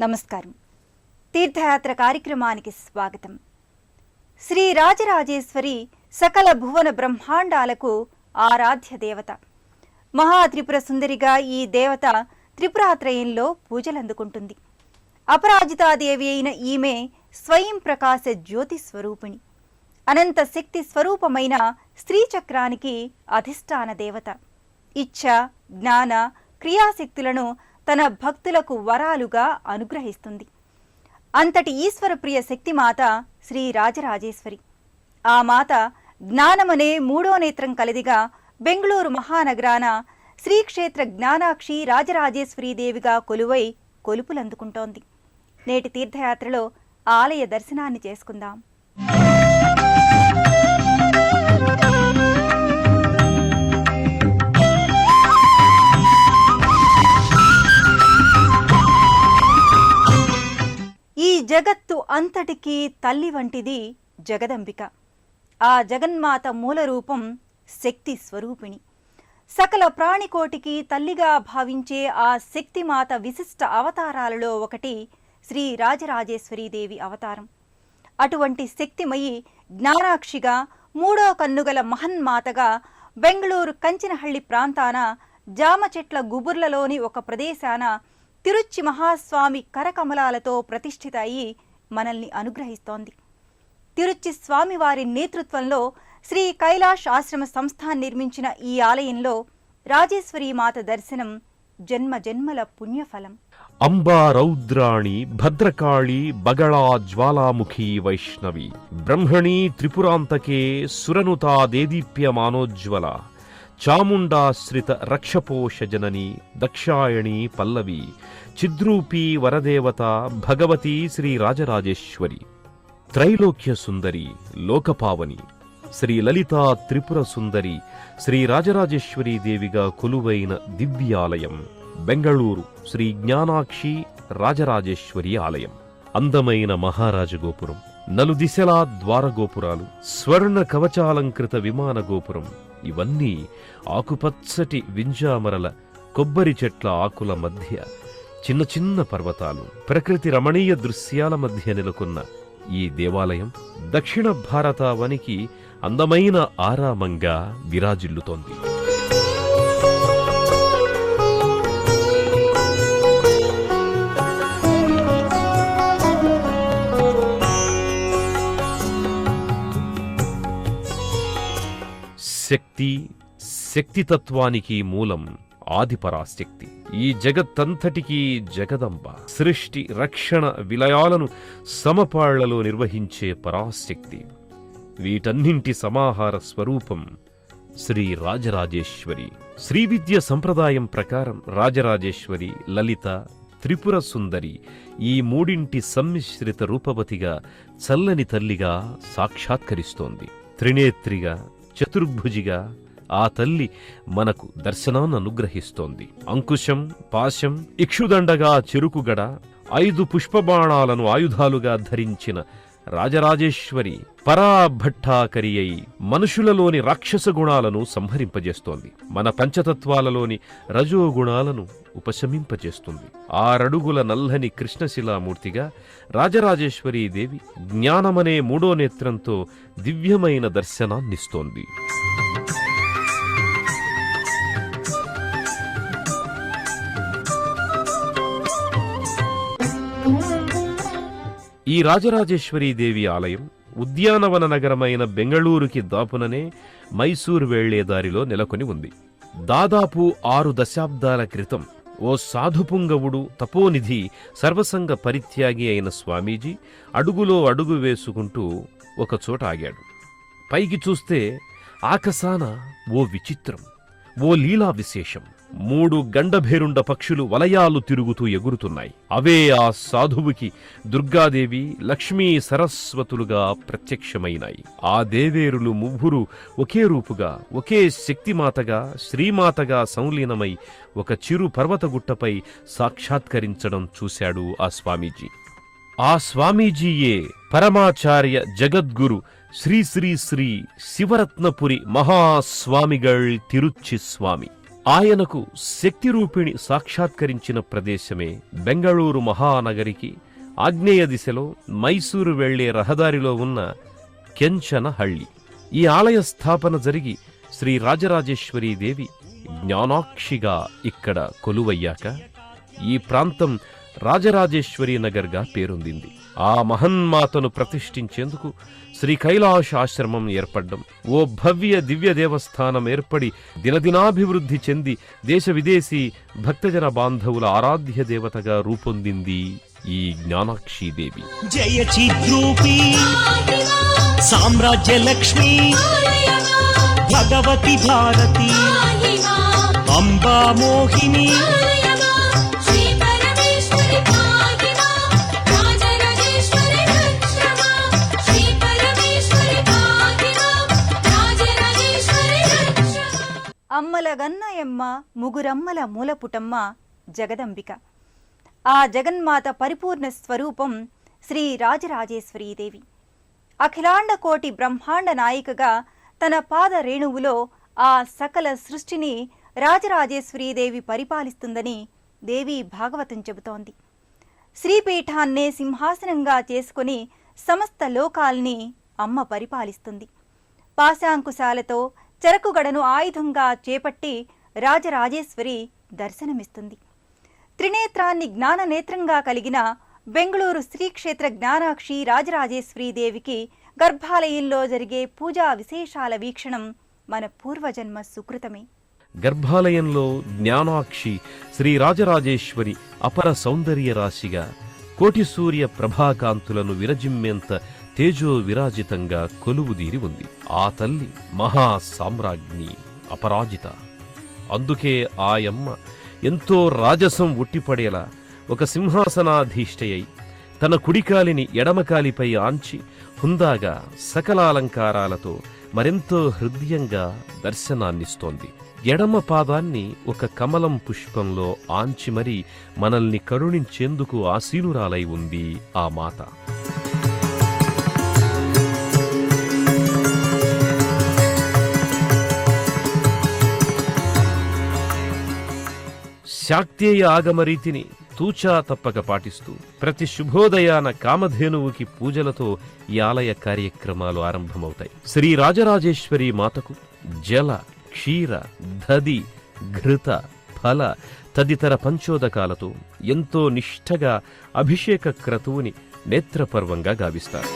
నమస్కారం. తీర్థయాత్ర కార్యక్రమానికి స్వాగతం. శ్రీ రాజరాజేశ్వరి సకల భువన బ్రహ్మాండాలకు ఆరాధ్య దేవత. మహాత్రిపుర సుందరిగా ఈ దేవత త్రిపురాత్రయంలో పూజలందుకుంటుంది. అపరాజితాదేవి అయిన ఈమె స్వయం ప్రకాశ జ్యోతి స్వరూపిణి. అనంత శక్తి స్వరూపమైన శ్రీచక్రానికి అధిష్టాన దేవత. ఇచ్ఛ, జ్ఞాన, క్రియాశక్తులను తన భక్తులకు వరాలుగా అనుగ్రహిస్తుంది. అంతటి ఈశ్వరప్రియ శక్తిమాత శ్రీ రాజరాజేశ్వరి. ఆ మాత జ్ఞానమనే మూడో నేత్రం కలదిగా బెంగళూరు మహానగరాన శ్రీక్షేత్ర జ్ఞానాక్షి రాజరాజేశ్వరీదేవిగా కొలువై కొలుపులందుకుంటోంది. నేటి తీర్థయాత్రలో ఆలయ దర్శనాన్ని చేసుకుందాం. ఈ జగత్తు అంతటికీ తల్లి వంటిది జగదంబిక. ఆ జగన్మాత మూల రూపం శక్తి స్వరూపిణి. సకల ప్రాణికోటికి తల్లిగా భావించే ఆ శక్తిమాత విశిష్ట అవతారాలలో ఒకటి శ్రీ రాజరాజేశ్వరీదేవి అవతారం. అటువంటి శక్తిమయి జ్ఞానాక్షిగా మూడో కన్నుగల మహన్మాతగా బెంగళూరు కంచినహళ్లి ప్రాంతాన జామ చెట్ల గుబుర్లలోని ఒక ప్రదేశాన తిరుచి మహాస్వామి కరకమలాలతో ప్రతిష్ఠిత అయి మనల్ని అనుగ్రహిస్తోంది. తిరుచి స్వామివారి నేతృత్వంలో శ్రీ కైలాష్ ఆశ్రమ సంస్థాన్ నిర్మించిన ఈ ఆలయంలో రాజేశ్వరీ మాత దర్శనం జన్మ జన్మల పుణ్యఫలం. అంబా రౌద్రాణి భద్రకాళి బగళా జ్వాలాముఖీ వైష్ణవి బ్రహ్మణి త్రిపురాంతకే సురనుతా దేదీప్యమానోజ్వల చాముండాశ్రిత రక్షపోష జనని దక్షాయణి పల్లవి చిద్రూపీ వరదేవత భగవతి శ్రీ రాజరాజేశ్వరి. త్రైలోక్య సుందరి లోకపావని శ్రీ లలితా త్రిపుర సుందరి శ్రీ రాజరాజేశ్వరీ దేవిగా కొలువైన దివ్యాలయం బెంగళూరు శ్రీ జ్ఞానాక్షి రాజరాజేశ్వరి ఆలయం. అందమైన మహారాజగోపురం, నలుదిశలా ద్వారగోపురాలు, స్వర్ణ కవచాలంకృత విమాన గోపురం, ఇవన్నీ ఆకుపచ్చటి వింజామరల కొబ్బరి చెట్ల ఆకుల మధ్య చిన్న చిన్న పర్వతాలు, ప్రకృతి రమణీయ దృశ్యాల మధ్య నెలకొన్న ఈ దేవాలయం దక్షిణ భారతావనికి అందమైన ఆరామంగా విరాజిల్లుతోంది. శక్తి, శక్తితత్వానికి మూలం ఆదిపరాశక్తి. ఈ జగత్తంతటికీ జగదంబ. సృష్టి, రక్షణ, విలయాలను సమపాళ్లలో నిర్వహించే పరాశక్తి. వీటన్నింటి సమాహార స్వరూపం శ్రీ రాజరాజేశ్వరి. శ్రీవిద్య సంప్రదాయం ప్రకారం రాజరాజేశ్వరి, లలిత, త్రిపుర సుందరి ఈ మూడింటి సమ్మిశ్రిత రూపవతిగా చల్లని తల్లిగా సాక్షాత్కరిస్తోంది. త్రినేత్రిగా, చతుర్భుజిగా ఆ తల్లి మనకు దర్శనాన్ని అనుగ్రహిస్తోంది. అంకుశం, పాశం, ఇక్షుదండగా చెరుకుగడ, 5 పుష్పబాణాలను ఆయుధాలుగా ధరించిన రాజరాజేశ్వరి పరాభట్టాకరి అయి మనుషులలోని రాక్షస గుణాలను సంహరింపజేస్తోంది. మన పంచతత్వాలలోని రజోగుణాలను ఉపశమింపజేస్తుంది. 6 అడుగుల నల్లని కృష్ణశిలామూర్తిగా రాజరాజేశ్వరీ దేవి జ్ఞానమనే మూడో నేత్రంతో దివ్యమైన దర్శనాన్నిస్తోంది. ఈ రాజరాజేశ్వరీదేవి ఆలయం ఉద్యానవన నగరమైన బెంగళూరుకి దాపుననే మైసూరు వెళ్లే దారిలో నెలకొని ఉంది. దాదాపు 6 దశాబ్దాల క్రితం ఓ సాధుపుంగవుడు, తపోనిధి, సర్వసంగ పరిత్యాగి అయిన స్వామీజీ అడుగులో అడుగు వేసుకుంటూ ఒకచోట ఆగాడు. పైకి చూస్తే ఆకాశాన ఓ విచిత్రం, ఓ లీలా విశేషం. 3 గండభేరుండ పక్షులు వలయాలు తిరుగుతూ ఎగురుతున్నాయి. అవే ఆ సాధువుకి దుర్గాదేవి, లక్ష్మీ సరస్వతులుగా ప్రత్యక్షమైనాయి. ఆ దేవేరులు ముగ్గురు ఒకే రూపుగా, ఒకే శక్తిమాతగా, శ్రీమాతగా సంలీనమై ఒక చిరు పర్వతగుట్టపై సాక్షాత్కరించడం చూశాడు ఆ స్వామీజీ. ఆ స్వామీజీయే పరమాచార్య జగద్గురు శ్రీ శ్రీ శ్రీ శివరత్నపురి మహాస్వామిగళ్ తిరుచి స్వామి. ఆయనకు శక్తి రూపిణి సాక్షాత్కరించిన ప్రదేశమే బెంగళూరు మహానగరికి ఆగ్నేయ దిశలో మైసూరు వెళ్లే రహదారిలో ఉన్న కెంచనహళ్లి. ఈ ఆలయ స్థాపన జరిగి శ్రీ రాజరాజేశ్వరీదేవి జ్ఞానాక్షిగా ఇక్కడ కొలువయ్యాక ఈ ప్రాంతం రాజరాజేశ్వరీ నగర్గా పేరొందింది. ఆ మహన్మాతను ప్రతిష్ఠించేందుకు శ్రీ కైలాష ఆశ్రమం ఏర్పడ్డం, ఓ భవ్య దివ్య దేవస్థానం ఏర్పడి దినదినాభివృద్ధి చెంది దేశ విదేశీ భక్తజన బాంధవుల ఆరాధ్య దేవతగా రూపొందింది ఈ జ్ఞానాక్షీదేవి. జయ చిద్రూపీ సామ్రాజ్య లక్ష్మీ భగవతి భారతి అంబా మోహిని అమ్మల గన్నయమ్మ ముగురమ్మల మూలపుటమ్మ జగదంబిక. ఆ జగన్మాత పరిపూర్ణ స్వరూపం శ్రీ రాజరాజేశ్వరీదేవి. అఖిలాండ కోటి బ్రహ్మాండ నాయికగా తన పాద రేణువులో ఆ సకల సృష్టిని రాజరాజేశ్వరీదేవి పరిపాలిస్తుందని దేవి భాగవతం చెబుతోంది. శ్రీపీఠాన్నే సింహాసనంగా చేసుకుని సమస్త లోకాల్ని అమ్మ పరిపాలిస్తుంది. పాశాంకుశాలతో చెరకుగడను ఆయుధంగా చేపట్టి రాజరాజేశ్వరి దర్శనమిస్తుంది. త్రినేత్రాన్ని జ్ఞాననేత్రంగా కలిగిన బెంగళూరు శ్రీక్షేత్ర జ్ఞానాక్షి రాజరాజేశ్వరీదేవికి గర్భాలయంలో జరిగే పూజా విశేషాల వీక్షణం మన పూర్వజన్మ సుకృతమే. గర్భాలయంలో జ్ఞానాక్షి శ్రీ రాజరాజేశ్వరి అపర సౌందర్య రాశిగా కోటి సూర్య ప్రభాకాంతులను విరజిమ్మేంత తేజో విరాజితంగా కొలువుదీరి ఉంది. ఆ తల్లి మహా సామ్రాజ్ఞి, అపరాజిత. అందుకే ఆయమ్మ ఎంతో రాజసం ఉట్టిపడేలా ఒక సింహాసనాధీష్టయై తన కుడికాలిని ఎడమకాలిపై ఆంచి హుందాగా సకలాలంకారాలతో మరెంతో హృదయంగా దర్శనాన్నిస్తోంది. ఎడమ పాదాన్ని ఒక కమలం పుష్పంలో ఆంచి మరీ మనల్ని కరుణించేందుకు ఆసీనురాలై ఉంది ఆ మాత. శాక్తేయ ఆగమరీతిని తూచా తప్పక పాటిస్తూ ప్రతి శుభోదయాన కామధేనువుకి పూజలతో ఈ ఆలయ కార్యక్రమాలు ఆరంభమవుతాయి. శ్రీ రాజరాజేశ్వరి మాతకు జల, క్షీర, దధి, ఘృత, ఫల తదితర పంచోదకాలతో ఎంతో నిష్ఠగా అభిషేక క్రతువుని నేత్రపర్వంగా గావిస్తారు.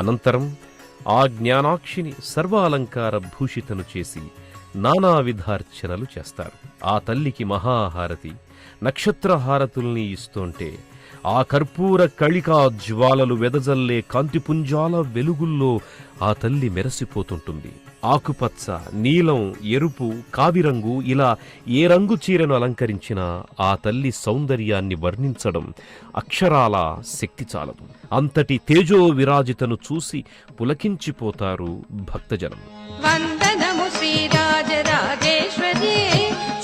అనంతరం ఆ జ్ఞానాక్షిని సర్వాలంకార భూషితను చేసి నానావిధార్చనలు చేస్తారు. ఆ తల్లికి మహాహారతి, నక్షత్రహారతుల్ని ఇస్తోంటే ఆ కర్పూర కళికా జ్వాలలు వెదజల్లే కాంతిపుంజాల వెలుగుల్లో ఆ తల్లి మెరసిపోతుంటుంది. ఆకుపచ్చ, నీలం, ఎరుపు, కావిరంగు ఇలా ఏ రంగు చీరను అలంకరించినా ఆ తల్లి సౌందర్యాన్ని వర్ణించడం అక్షరాల శక్తి చాలదు. అంతటి తేజో విరాజితను చూసి పులకించిపోతారు భక్తజనం. వందనము శ్రీ రాజరాజేశ్వరి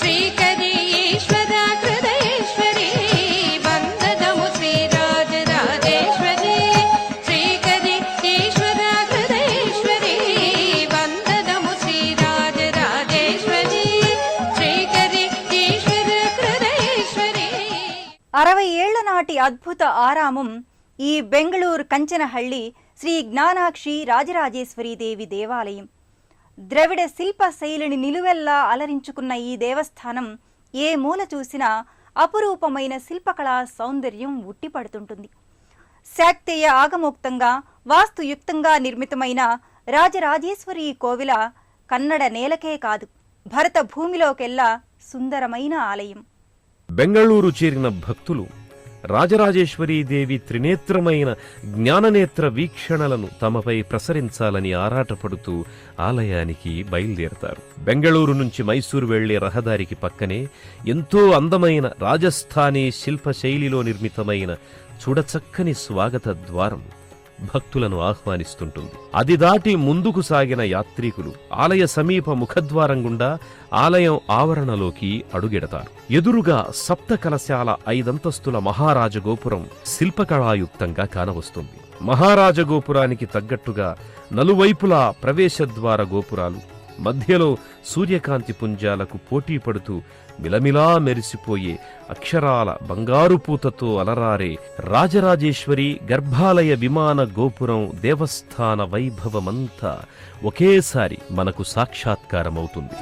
శ్రీకరి ఈశ్వర హృదయేశ్వరి. వందనము శ్రీ రాజరాజేశ్వరి శ్రీకరి ఈశ్వర హృదయేశ్వరి. వందనము శ్రీ రాజరాజేశ్వరి శ్రీకరి ఈశ్వర హృదయేశ్వరి. 60 ఏళ్ల నాటి అద్భుత ఆరామం ఈ బెంగళూరు కంచనహళ్లి శ్రీ జ్ఞానాక్షి రాజరాజేశ్వరీదేవి దేవాలయం. ద్రవిడ శిల్ప శైలిని నిలువెల్లా అలరించుకున్న ఈ దేవస్థానం ఏ మూల చూసినా అపురూపమైన శిల్పకళా సౌందర్యం ఉట్టిపడుతుంటుంది. శాక్తేయ ఆగమోక్తంగా వాస్తుయుక్తంగా నిర్మితమైన రాజరాజేశ్వరి కోవిల కన్నడ నేలకే కాదు, భరత భూమిలోకెల్లా సుందరమైన ఆలయం. బెంగళూరు చేరిన భక్తులు రాజరాజేశ్వరీదేవి త్రినేత్రమైన జ్ఞాననేత్ర వీక్షణలను తమపై ప్రసరించాలని ఆరాటపడుతూ ఆలయానికి బయలుదేరతారు. బెంగళూరు నుంచి మైసూరు వెళ్లే రహదారికి పక్కనే ఎంతో అందమైన రాజస్థానీ శిల్పశైలిలో నిర్మితమైన చూడచక్కని స్వాగత ద్వారం భక్తులను ఆహ్వానిస్తుంటుంది. అది దాటి ముందుకు సాగిన యాత్రికులు ఆలయ సమీప ముఖద్వారం గుండా ఆలయం ఆవరణలోకి అడుగెడతారు. ఎదురుగా సప్త కలశాల 5 అంతస్తుల మహారాజగోపురం శిల్పకళాయుక్తంగా కానవస్తుంది. మహారాజగోపురానికి తగ్గట్టుగా నలువైపులా ప్రవేశద్వార గోపురాలు, మధ్యలో సూర్యకాంతి పుంజాలకు పోటీ పడుతూ మిలమిలా మెరిసిపోయే అక్షరాల బంగారు పూతతో అలరారే రాజరాజేశ్వరి గర్భాలయ విమాన గోపురం దేవస్థాన వైభవమంతా ఒకేసారి మనకు సాక్షాత్కారమవుతుంది.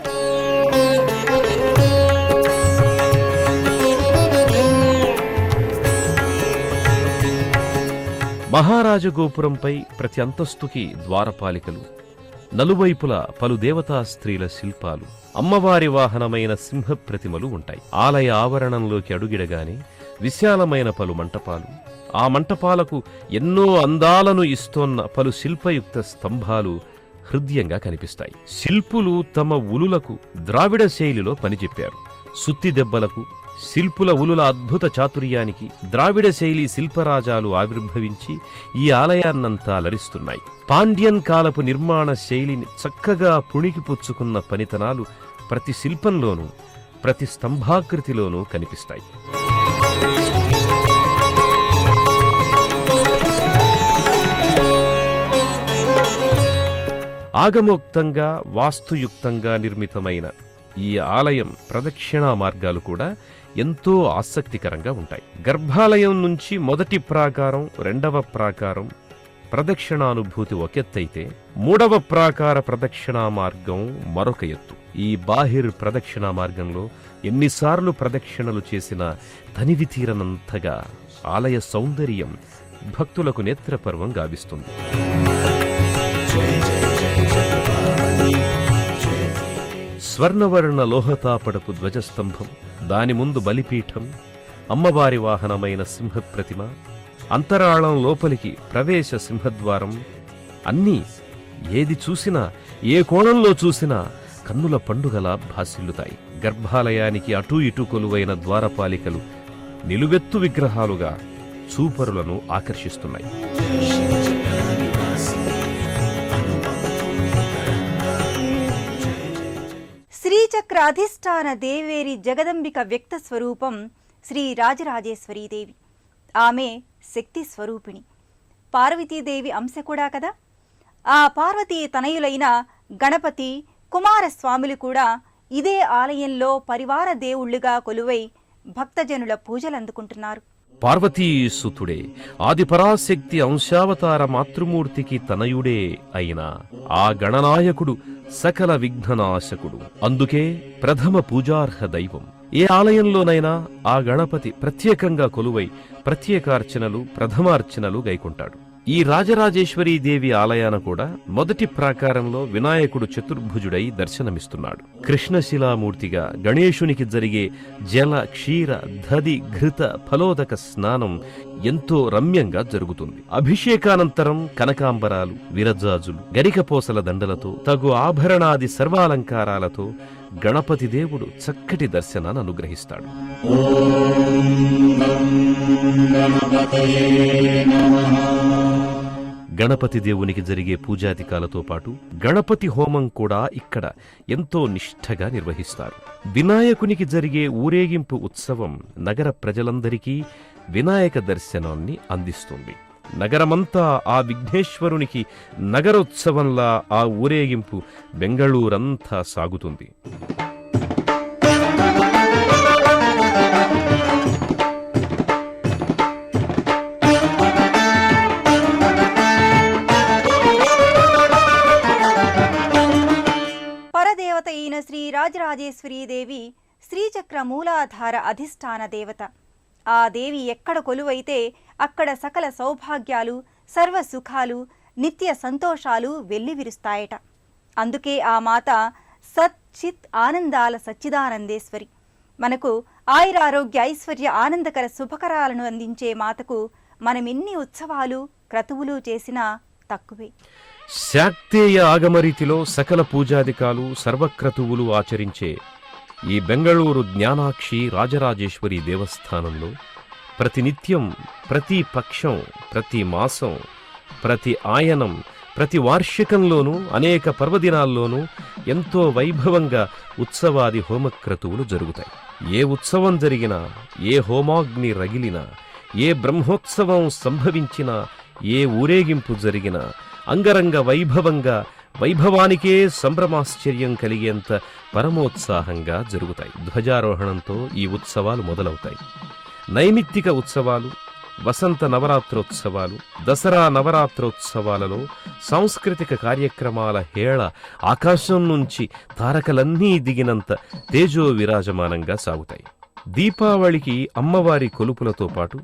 మహారాజగోపురంపై ప్రతి అంతస్తుకి ద్వారపాలికలు, నలువైపులా పలు దేవతా స్త్రీల శిల్పాలు, అమ్మవారి వాహనమైన సింహప్రతిమలు ఉంటాయి. ఆలయ ఆవరణంలోకి అడుగిడగానే విశాలమైన పలు మంటపాలు, ఆ మంటపాలకు ఎన్నో అందాలను ఇస్తోన్న పలు శిల్పయుక్త స్తంభాలు హృదయంగా కనిపిస్తాయి. శిల్పులు తమ ఉలులకు ద్రావిడ శైలిలో పనిచెప్పారు. సుత్తి దెబ్బలకు, శిల్పుల ఉలుల అద్భుత చాతుర్యానికి ద్రావిడ శైలి శిల్పరాజాలు ఆవిర్భవించి ఈ ఆలయాన్నంతా అలరిస్తున్నాయి. పాండ్యన్ కాలపు నిర్మాణ శైలిని చక్కగా పుణికిపుచ్చుకున్న పనితనాలు ప్రతి శిల్పంలోనూ, ప్రతి స్తంభాకృతిలోనూ కనిపిస్తాయి. ఆగమోక్తంగా, వాస్తుయుక్తంగా నిర్మితమైన ఈ ఆలయం ప్రదక్షిణా మార్గాలు కూడా ఎంతో ఆసక్తికరంగా ఉంటాయి. గర్భాలయం నుంచి మొదటి ప్రాకారం, రెండవ ప్రాకారం ప్రదక్షిణానుభూతి ఒక ఎత్తైతే, మూడవ ప్రాకార ప్రదక్షిణా మార్గం మరొక ఎత్తు. ఈ బాహిర్ ప్రదక్షిణా మార్గంలో ఎన్నిసార్లు ప్రదక్షిణలు చేసినా తనివి తీరనంతగా ఆలయ సౌందర్యం భక్తులకు నేత్రపర్వం గావిస్తుంది. స్వర్ణవర్ణ లోహతాపడపు ధ్వజస్తంభం, దాని ముందు బలిపీఠం, అమ్మవారి వాహనమైన సింహప్రతిమ, అంతరాళం లోపలికి ప్రవేశ సింహద్వారం అన్నీ ఏది చూసినా, ఏ కోణంలో చూసినా కన్నుల పండుగలా భాసిల్లుతాయి. గర్భాలయానికి అటూ ఇటూ కొలువైన ద్వారపాలికలు నిలువెత్తు విగ్రహాలుగా చూపరులను ఆకర్షిస్తున్నాయి. శ్రీచక్ర అధిష్టాన దేవేరి జగదంబిక వ్యక్త స్వరూపం శ్రీ రాజరాజేశ్వరీదేవి. ఆమె శక్తి స్వరూపిణి, పార్వతీదేవి అంశ కూడా కదా. ఆ పార్వతీ తనయులైన గణపతి, కుమారస్వాములు కూడా ఇదే ఆలయంలో పరివార దేవుళ్లుగా కొలువై భక్తజనుల పూజలందుకుంటున్నారు. పార్వతీసుతుడే, ఆదిపరాశక్తి అంశావతార మాతృమూర్తికి తనయుడే అయిన ఆ గణనాయకుడు సకల విఘ్ననాశకుడు. అందుకే ప్రథమ పూజార్హ దైవం. ఏ ఆలయంలోనైనా ఆ గణపతి ప్రత్యేకంగా కొలువై ప్రత్యేకార్చనలు, ప్రథమార్చనలు గైకుంటాడు. ఈ రాజరాజేశ్వరీదేవి ఆలయాన కూడా మొదటి ప్రాకారంలో వినాయకుడు చతుర్భుజుడై దర్శనమిస్తున్నాడు. కృష్ణశిలామూర్తిగా గణేశునికి జరిగే జల, క్షీర, దధి, ఘృత, ఫలోదక స్నానం ఎంతో రమ్యంగా జరుగుతుంది. అభిషేకానంతరం కనకాంబరాలు, విరజాజులు, గరికపోసల దండలతో, తగు ఆభరణాది సర్వాలంకారాలతో గణపతి దేవుడు చక్కటి దర్శనాన్ని అనుగ్రహిస్తాడు. గణపతి దేవునికి జరిగే పూజాధికాలతో పాటు గణపతి హోమం కూడా ఇక్కడ ఎంతో నిష్ఠగా నిర్వహిస్తారు. వినాయకునికి జరిగే ఊరేగింపు ఉత్సవం నగర ప్రజలందరికీ వినాయక దర్శనాన్ని అందిస్తుంది. నగరమంతా ఆ విఘ్నేశ్వరునికి నగరోత్సవంలా ఆ ఊరేగింపు బెంగళూరంతా సాగుతుంది. పరదేవత అయిన శ్రీ రాజరాజేశ్వరీదేవి శ్రీచక్ర మూలాధార అధిష్టాన దేవత. ఆ దేవి ఎక్కడ కొలువైతే అక్కడ సకల సౌభాగ్యాలు, సర్వ సుఖాలు, నిత్య సంతోషాలు వెల్లివిరుస్తాయట. అందుకే ఆ మాత సత్ చిత్ ఆనందాల సచ్చిదానందేశ్వరి. మనకు ఆయురారోగ్య ఐశ్వర్య ఆనందకర శుభకరాలను అందించే మాతకు మనమెన్ని ఉత్సవాలు, క్రతువులు చేసినా తక్కువే. శాక్తేయ ఆగమరీతిలో సకల పూజాధికాలు, సర్వక్రతువులు ఆచరించే ఈ బెంగళూరు జ్ఞానాక్షి రాజరాజేశ్వరి దేవస్థానంలో ప్రతినిత్యం, ప్రతి పక్షం, ప్రతి మాసం, ప్రతి ఆయనం, ప్రతి వార్షికంలోనూ అనేక పర్వదినాల్లోనూ ఎంతో వైభవంగా ఉత్సవాది హోమక్రతువులు జరుగుతాయి. ఏ ఉత్సవం జరిగినా, ఏ హోమాగ్ని రగిలినా, ఏ బ్రహ్మోత్సవం సంభవించినా, ఏ ఊరేగింపు జరిగినా అంగరంగ వైభవంగా, వైభవానికే సంభ్రమాశ్చర్యం కలిగేంత పరమోత్సాహంగా జరుగుతాయి. ధ్వజారోహణంతో ఈ ఉత్సవాలు మొదలవుతాయి. నైమిత్తిక ఉత్సవాలు, వసంత నవరాత్రోత్సవాలు, దసరా నవరాత్రోత్సవాలలో సాంస్కృతిక కార్యక్రమాల హేళ ఆకాశం నుంచి తారకలన్నీ దిగినంత తేజో విరాజమానంగా సాగుతాయి. దీపావళికి అమ్మవారి కొలుపులతో పాటు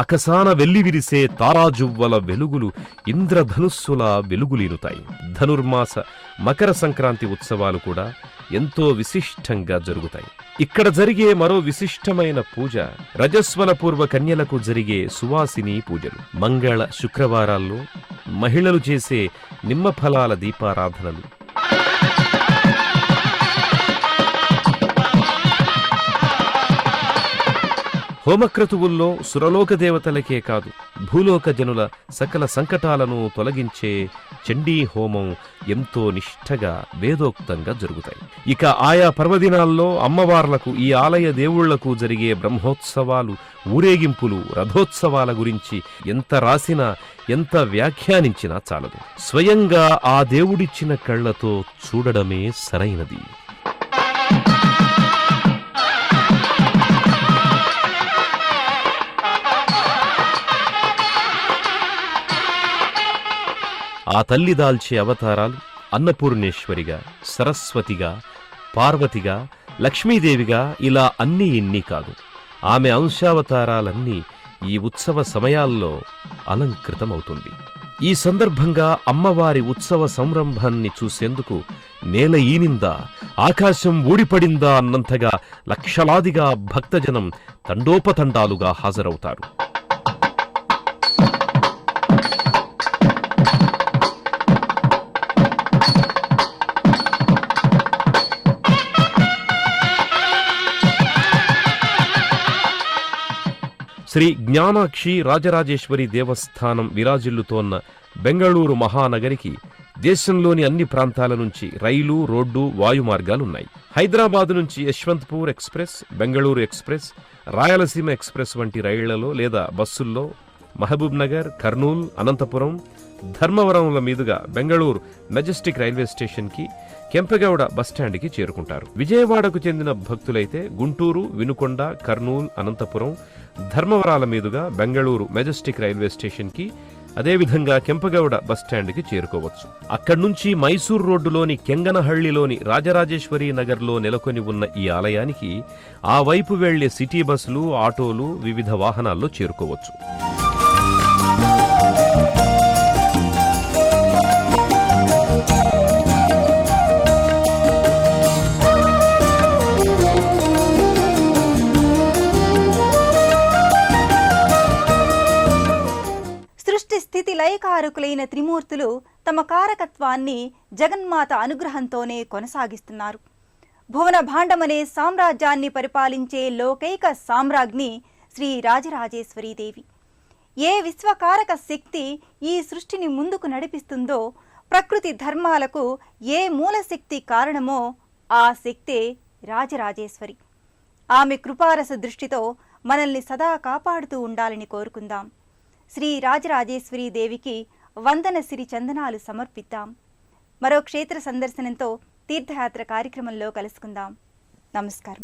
ఆకాశాన వెల్లివిరిసే తారాజువ్వల వెలుగులు ఇంద్రధనుస్సులా వెలుగులీనుతాయి. ధనుర్మాస మకర సంక్రాంతి ఉత్సవాలు కూడా ఎంతో విశిష్టంగా జరుగుతాయి. ఇక్కడ జరిగే మరో విశిష్టమైన పూజ రజస్వల పూర్వ కన్యలకు జరిగే సువాసిని పూజలు. మంగళ శుక్రవారాల్లో మహిళలు చేసే నిమ్మఫలాల దీపారాధనలు, హోమక్రతువుల్లో సురలోక దేవతలకే కాదు, భూలోక జనుల సకల సంకటాలను తొలగించే చండీ హోమం ఎంతో నిష్ఠగా వేదోక్తంగా జరుగుతాయి. ఇక ఆయా పర్వదినాల్లో అమ్మవార్లకు, ఈ ఆలయ దేవుళ్లకు జరిగే బ్రహ్మోత్సవాలు, ఊరేగింపులు, రథోత్సవాల గురించి ఎంత రాసినా, ఎంత వ్యాఖ్యానించినా చాలదు. స్వయంగా ఆ దేవుడిచ్చిన కళ్లతో చూడడమే సరైనది. ఆ తల్లి దాల్చే అవతారాలు అన్నపూర్ణేశ్వరిగా, సరస్వతిగా, పార్వతిగా, లక్ష్మీదేవిగా, ఇలా అన్నీ ఇన్ని కాదు. ఆమె అంశావతారాలన్నీ ఈ ఉత్సవ సమయాల్లో అలంకృతమవుతుంది. ఈ సందర్భంగా అమ్మవారి ఉత్సవ సంరంభాన్ని చూసేందుకు నేల ఈనిందా, ఆకాశం ఊడిపడిందా అన్నంతగా లక్షలాదిగా భక్తజనం తండోపతండాలుగా హాజరవుతారు. శ్రీ జ్ఞానాక్షి రాజరాజేశ్వరి దేవస్థానం విరాజిల్లుతోన్న బెంగళూరు మహానగరికి దేశంలోని అన్ని ప్రాంతాల నుంచి రైలు, రోడ్డు, వాయు మార్గాలున్నాయి. హైదరాబాద్ నుంచి Yeshwantpur express, Bengaluru express, Rayalaseema express వంటి రైళ్లలో లేదా బస్సుల్లో మహబూబ్ నగర్, కర్నూల్, అనంతపురం, ధర్మవరంల మీదుగా బెంగళూరు మెజెస్టిక్ రైల్వే స్టేషన్కి, కెంపెగౌడ బస్టాండ్కి చేరుకుంటారు. విజయవాడకు చెందిన భక్తులైతే గుంటూరు, వినుకొండ, కర్నూల్, అనంతపురం, ధర్మవరాల మీదుగా బెంగళూరు మెజెస్టిక్ రైల్వే స్టేషన్కి, అదేవిధంగా కెంపగౌడ బస్టాండ్కి చేరుకోవచ్చు. అక్కడి నుంచి మైసూర్ రోడ్డులోని కెంగనహళ్లిలోని రాజరాజేశ్వరి నగర్లో నెలకొని ఉన్న ఈ ఆలయానికి ఆ వైపు వెళ్లే సిటీ బస్సులు, ఆటోలు, వివిధ వాహనాల్లో చేరుకోవచ్చు. స్థితి లయకారకులైన త్రిమూర్తులు తమ కారకత్వాన్ని జగన్మాత అనుగ్రహంతోనే కొనసాగిస్తున్నారు. భువన భాండమనే సామ్రాజ్యాన్ని పరిపాలించే లోకైక సామ్రాజ్ఞి శ్రీ రాజరాజేశ్వరీదేవి. ఏ విశ్వకారక శక్తి ఈ సృష్టిని ముందుకు నడిపిస్తుందో, ప్రకృతి ధర్మాలకు ఏ మూలశక్తి కారణమో ఆ శక్తే రాజరాజేశ్వరి. ఆమె కృపారస దృష్టితో మనల్ని సదా కాపాడుతూ ఉండాలని కోరుకుందాం. శ్రీ రాజరాజేశ్వరీ దేవికి వందన సిరి చందనాలు సమర్పిద్దాం. మరో క్షేత్ర సందర్శనంతో తీర్థయాత్ర కార్యక్రమంలో కలుసుకుందాం. నమస్కారం.